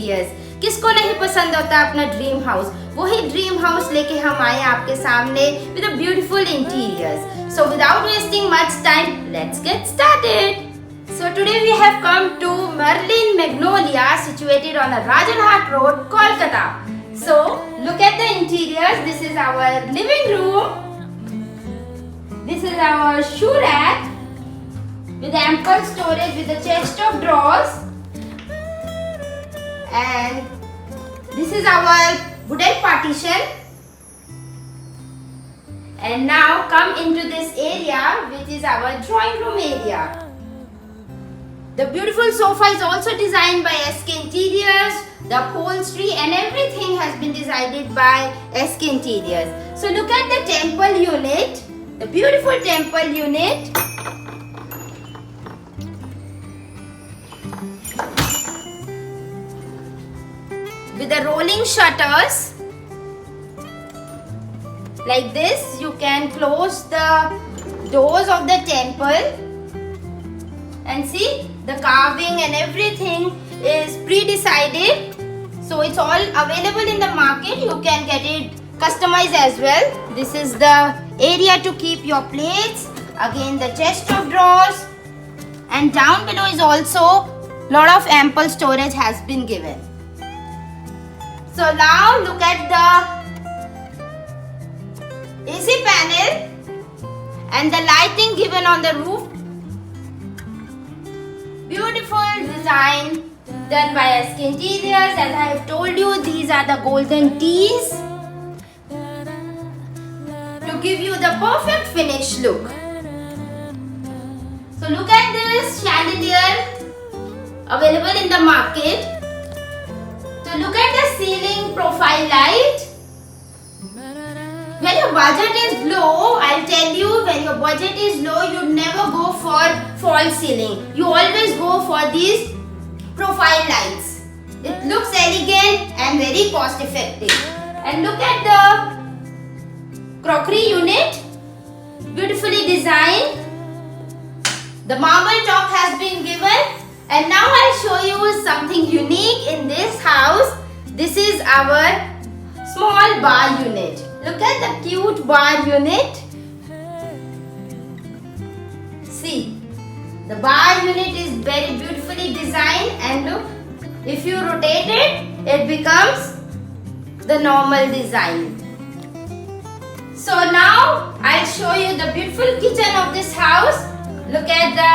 Interiors. किसको नहीं पसंद होता अपना ड्रीम हाउस? वही ड्रीम हाउस लेके हम आए आपके सामने with a beautiful interiors. So without wasting much time, let's get started. So today we have come to Merlin Magnolia, situated on the Rajanhat Road, Kolkata. So look at the interiors. This is our living room. This is our shoe rack with ample storage with a chest of drawers. And this is our wooden partition. And now come into this area, which is our drawing room area. The beautiful sofa is also designed by SK Interiors. The upholstery and everything has been designed by SK Interiors. So look at the temple unit, the beautiful temple unit. With the rolling shutters. Like this, you can close the doors of the temple. And see, the carving and everything is pre-decided. So it's all available in the market. You can get it customized as well. This is the area to keep your plates. Again, the chest of drawers. And down below is also lot of ample storage has been given. So now look at the AC panel and the lighting given on the roof. Beautiful design done by SK Interiors. As I have told you, these are the golden tees to give you the perfect finish look. So look at this chandelier available in the market. So look at the ceiling profile light. When your budget is low, I'll tell you, when your budget is low, you never go for false ceiling. You always go for these profile lights. It looks elegant and very cost effective. And look at the crockery unit, beautifully designed. The marble top has been given. And now I'll show you something unique in this house. This is our small bar unit. Look at the cute bar unit. See, the bar unit is very beautifully designed, and look, if you rotate it, it becomes the normal design. So now I'll show you the beautiful kitchen of this house. Look at the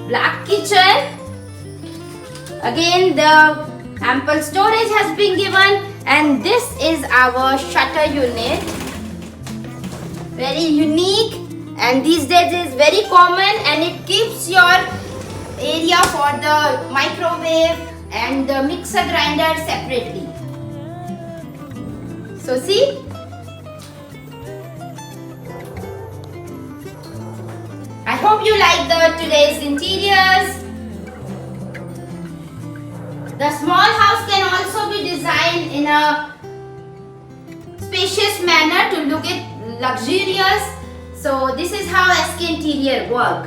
black kitchen. Again, the ample storage has been given. And this is our shutter unit. Very unique, and these days is very common, and it keeps your area for the microwave and the mixer grinder separately. So see, I hope you like today's interiors. The small house can also be designed in a spacious manner to look it luxurious. So this is how SK Interior work.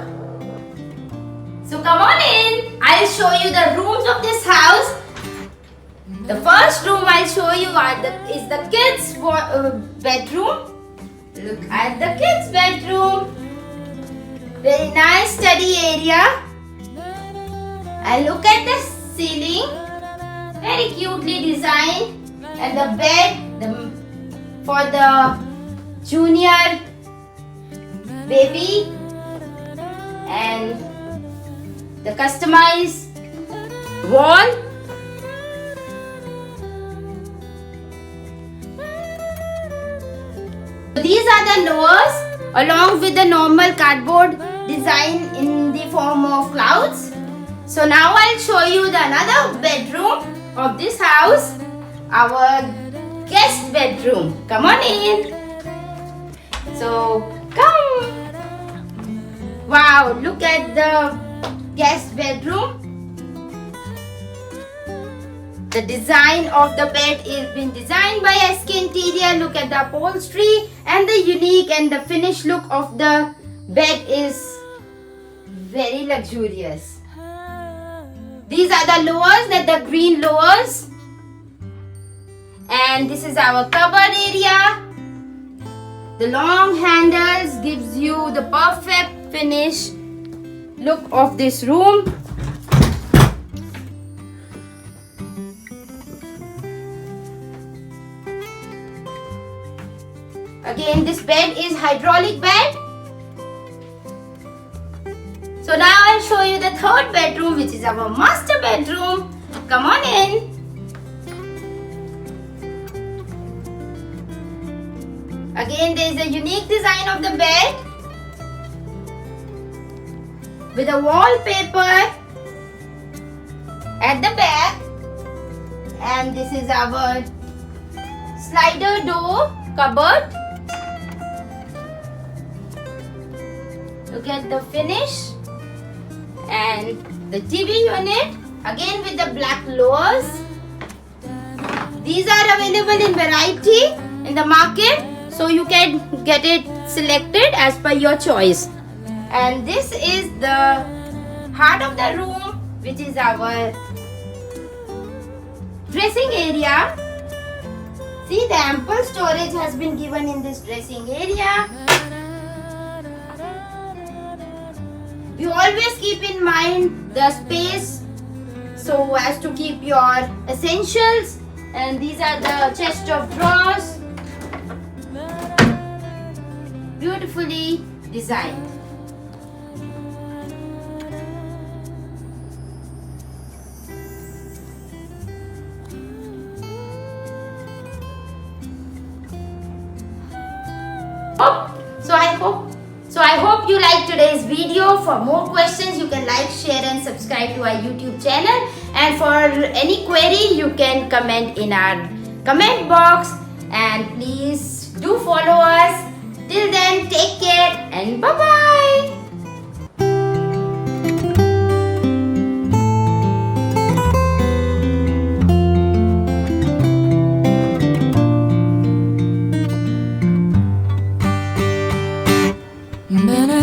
So come on in. I'll show you the rooms of this house. The first room I'll show you is the kids' bedroom. Look at the kids' bedroom. Very nice study area. And look at the ceiling, very cutely designed, and the bed for the junior baby, and the customized wall. These are the lowers along with the normal cardboard design in the form of clouds. So now I'll show you another bedroom of this house, our guest bedroom. Come on in. So come. Wow, look at the guest bedroom. The design of the bed is been designed by SK Interior. Look at the upholstery and the unique and the finished look of the bed is very luxurious. These are the lowers, the green lowers. And this is our cupboard area. The long handles gives you the perfect finish look of this room. Again, this bed is hydraulic bed. So now I'll show you the third bedroom, which is our master bedroom. Come on in. Again, there is a unique design of the bed with a wallpaper at the back, and this is our slider door cupboard. Look at the finish, and the TV unit again with the black lowers. These are available in variety in the market, so you can get it selected as per your choice. And this is the heart of the room, which is our dressing area. See, the ample storage has been given in this dressing area. You always keep in mind the space so as to keep your essentials. And these are the chest of drawers, beautifully designed. So I hope you liked today's video. For more questions, you can like, share and subscribe to our YouTube channel. And for any query, you can comment in our comment box. And please do follow us. Till then, take care and bye-bye. Na na